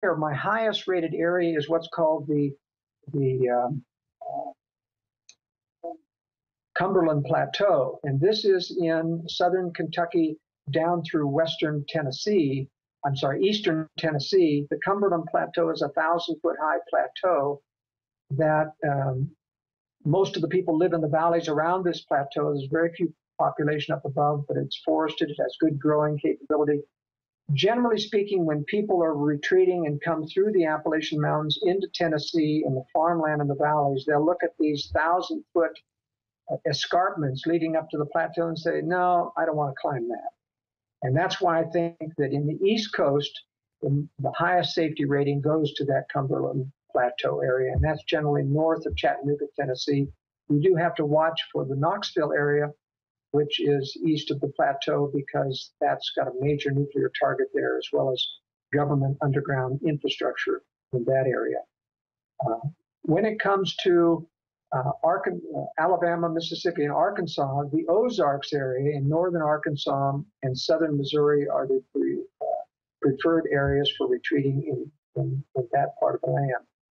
my highest rated area is what's called the Cumberland Plateau, and this is in southern Kentucky down through western Tennessee. I'm sorry, eastern Tennessee. The Cumberland Plateau is a 1,000-foot high plateau that most of the people live in the valleys around this plateau. There's very few population up above, but it's forested. It has good growing capability. Generally speaking, when people are retreating and come through the Appalachian Mountains into Tennessee and the farmland in the valleys, they'll look at these 1,000-foot escarpments leading up to the plateau and say, no, I don't want to climb that. And that's why I think that in the East Coast, the highest safety rating goes to that Cumberland Plateau area, and that's generally north of Chattanooga, Tennessee. You do have to watch for the Knoxville area, which is east of the plateau, because that's got a major nuclear target there, as well as government underground infrastructure in that area. When it comes to Alabama, Mississippi, and Arkansas, the Ozarks area in northern Arkansas and southern Missouri are the preferred areas for retreating in that part of the land.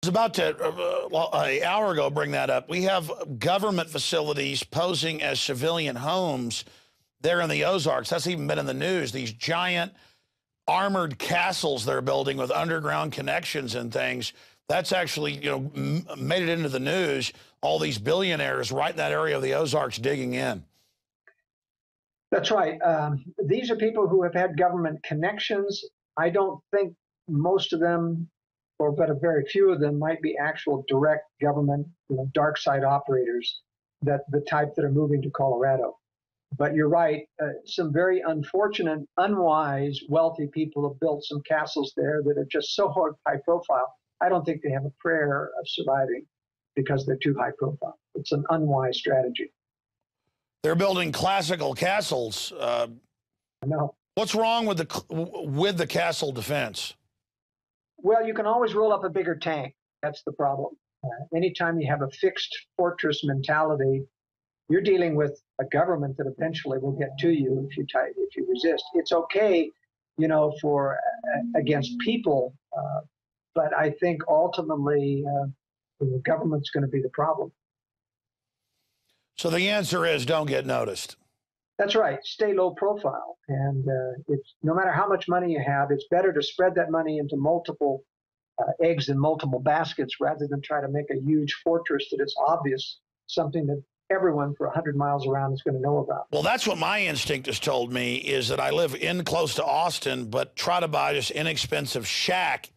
I was about to, an hour ago, bring that up. We have government facilities posing as civilian homes there in the Ozarks. That's even been in the news. These giant armored castles they're building with underground connections and things. That's actually, made it into the news. All these billionaires right in that area of the Ozarks digging in. That's right. These are people who have had government connections. I don't think most of them, but a very few of them, might be actual direct government, dark side operators, that the type that are moving to Colorado. But you're right. Some very unfortunate, unwise, wealthy people have built some castles there that are just so high profile. I don't think they have a prayer of surviving because they're too high profile. It's an unwise strategy. They're building classical castles. No. What's wrong with the castle defense? Well, you can always roll up a bigger tank. That's the problem. Anytime you have a fixed fortress mentality, you're dealing with a government that eventually will get to you if you resist. It's okay, for against people, but I think ultimately the government's going to be the problem. So the answer is don't get noticed. That's right. Stay low profile. And it's no matter how much money you have, it's better to spread that money into multiple eggs in multiple baskets rather than try to make a huge fortress that is obvious, something that everyone for 100 miles around is going to know about. Well, that's what my instinct has told me, is that I live in close to Austin, but try to buy this inexpensive shack